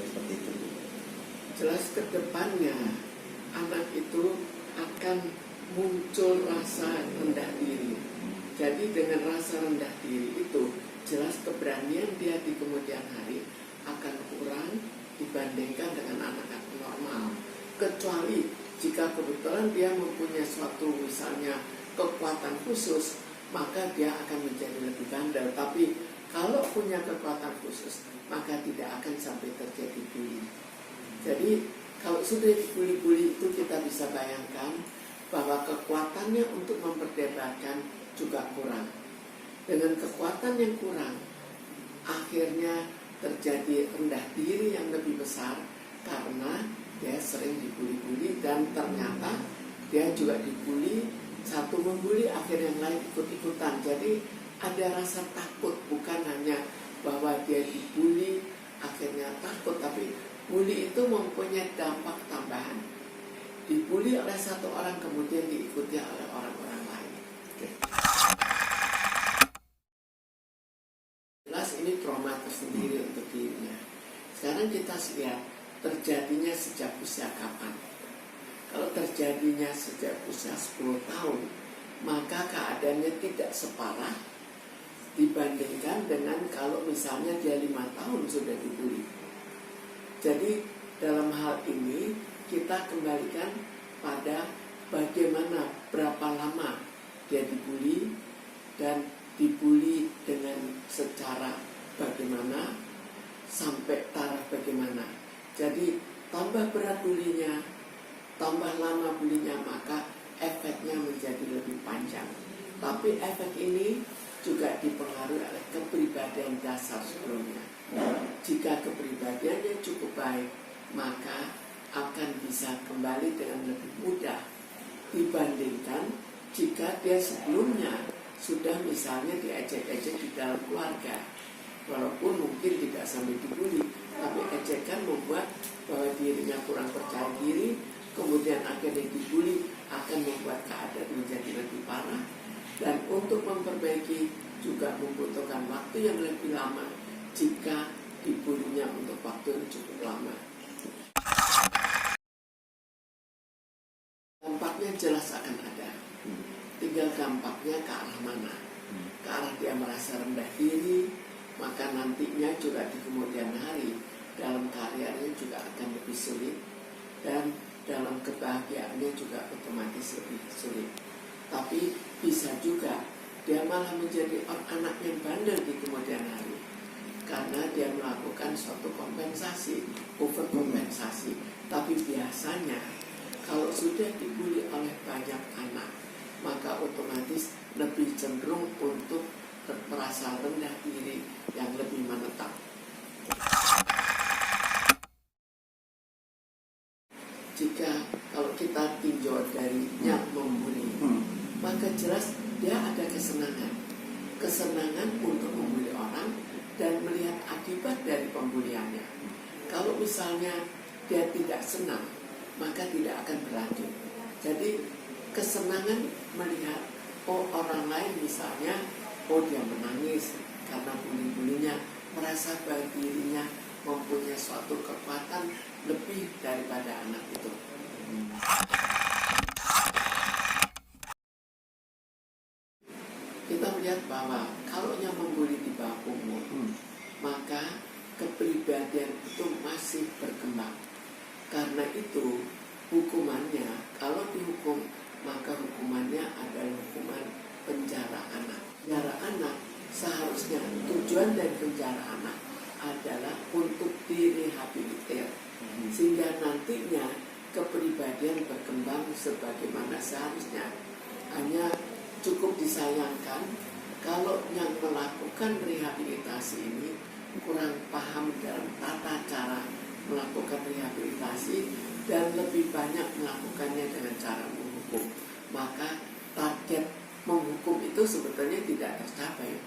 seperti itu? Jelas ke depannya anak itu akan muncul rasa rendah diri. Jadi dengan rasa rendah diri itu jelas keberanian dia di kemudian hari akan kurang dibandingkan dengan anak-anak normal. Kecuali jika kebetulan dia mempunyai suatu misalnya kekuatan khusus, maka dia akan menjadi lebih bandel. Tapi kalau punya kekuatan khusus, maka tidak akan sampai terjadi bully. Jadi kalau sudah dibully-bully itu kita bisa bayangkan bahwa kekuatannya untuk memperdebatkan juga kurang. Dengan kekuatan yang kurang, akhirnya terjadi rendah diri yang lebih besar karena dia sering dibully-bully dan ternyata dia juga dibully, satu membully akhirnya yang lain ikut-ikutan. Jadi ada rasa takut, bukan hanya bahwa dia dibully akhirnya takut, tapi bully itu mempunyai dampak tambahan. Dibully oleh satu orang kemudian diikuti oleh orang-orang lain. Jelas ini trauma tersendiri untuk dirinya. Sekarang kita lihat terjadinya sejak usia kapan. Kalau terjadinya sejak usia 10 tahun, maka keadaannya tidak separah dibandingkan dengan kalau misalnya dia 5 tahun sudah dibully. Jadi dalam hal ini kita kembalikan pada bagaimana berapa lama dia dibully dan dibully dengan secara bagaimana sampai taraf bagaimana. Jadi tambah berat bulinya, tambah lama bulinya, maka efeknya menjadi lebih panjang. Tapi efek ini juga dipengaruhi oleh kepribadian dasar sebelumnya. Jika kepribadiannya cukup baik, maka akan bisa kembali dengan lebih mudah dibandingkan jika dia sebelumnya sudah misalnya diejek-ejek di dalam keluarga. Walaupun mungkin tidak sampai dibully, tapi ejekan membuat bahwa dirinya kurang percaya diri, kemudian akhirnya dibully akan membuat keadaan menjadi lebih parah. Dan untuk memperbaiki juga membutuhkan waktu yang lebih lama jika dibulinya untuk waktu yang cukup lama. Dampaknya jelas akan ada. Tinggal dampaknya ke arah mana. Ke arah dia merasa rendah diri, maka nantinya juga di kemudian hari dalam karirnya juga akan lebih sulit, dan dalam kebahagiaannya juga otomatis lebih sulit. Tapi bisa juga dia malah menjadi anak yang bandel di kemudian hari karena dia melakukan suatu kompensasi, overkompensasi. Tapi biasanya kalau sudah dibully oleh banyak anak, maka otomatis lebih cenderung untuk merasa rendah diri yang lebih menetap. Jika kalau kita tinjau dari yang membuli, maka jelas dia ada kesenangan untuk membuli orang dan melihat akibat dari pembuliannya. Kalau misalnya dia tidak senang, maka tidak akan berlanjut. Jadi kesenangan melihat orang lain misalnya, dia menangis karena bully-bulinya, merasa bahwa dirinya mempunyai suatu kekuatan lebih daripada anak itu. Kita melihat bahwa kalau yang membuli di bawah umur, maka kepribadian itu masih berkembang. Karena itu hukumannya, kalau dihukum, maka hukumannya adalah hukuman penjara anak. Penjara anak seharusnya tujuan dari penjara anak adalah untuk direhabilitir, sehingga nantinya kepribadian berkembang sebagaimana seharusnya. Hanya cukup disayangkan kalau yang melakukan rehabilitasi ini kurang paham dalam tata cara melakukan rehabilitasi dan lebih banyak melakukannya dengan cara menghukum. Maka target menghukum itu sebetulnya tidak tercapai,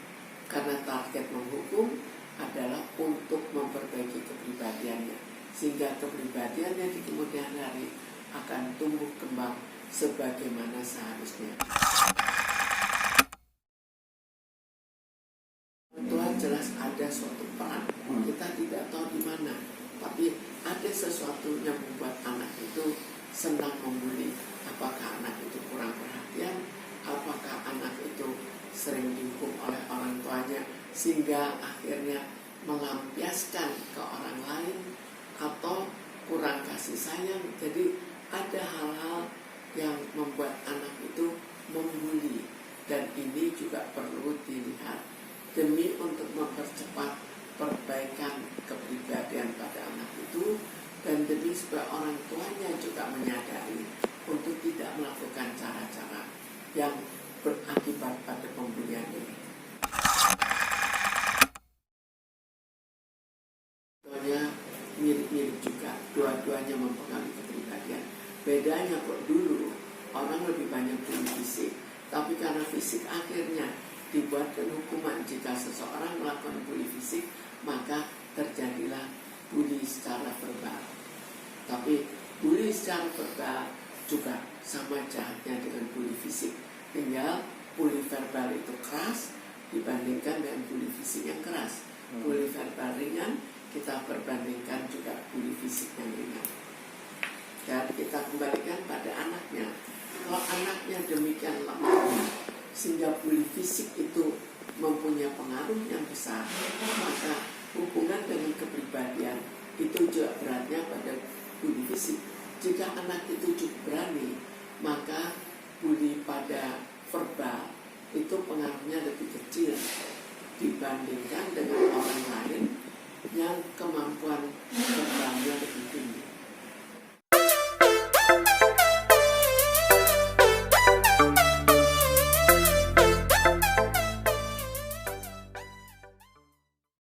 karena target menghukum adalah untuk memperbaiki kepribadiannya, sehingga kepribadiannya di kemudian hari akan tumbuh kembang sebagaimana seharusnya. Tuhan jelas ada suatu peran, kita tidak tahu di mana, tapi senang membuli. Apakah anak itu kurang perhatian, apakah anak itu sering dihukum oleh orang tuanya sehingga akhirnya melampiaskan ke orang lain, atau kurang kasih sayang. Jadi ada hal-hal yang membuat anak itu membuli, dan ini juga perlu dilihat demi untuk mempercepat perbaikan kepribadian pada anak itu, dan demi supaya orang tuanya juga menyadari untuk tidak melakukan cara-cara yang berakibat pada pembulian ini. Dua-duanya mirip-mirip juga, dua-duanya mempengaruhi kepribadian. Bedanya kok dulu orang lebih banyak bully fisik, tapi karena fisik akhirnya dibuatkan hukuman jika seseorang melakukan bully fisik, maka terjadilah bully secara verbal. Tapi bully secara verbal juga sama jahatnya dengan bully fisik, tinggal bully verbal itu keras dibandingkan dengan bully fisik yang keras. Bully verbal ringan kita perbandingkan juga bully fisik yang ringan. Dan kita kembalikan pada anaknya. Kalau anaknya demikian lemah sehingga bully fisik itu mempunyai pengaruh yang besar, maka hubungan dengan kepribadian itu juga beratnya pada bully fisik. Jika anak itu cukup berani, maka bully pada verbal itu pengaruhnya lebih kecil dibandingkan dengan orang lain yang kemampuan verbal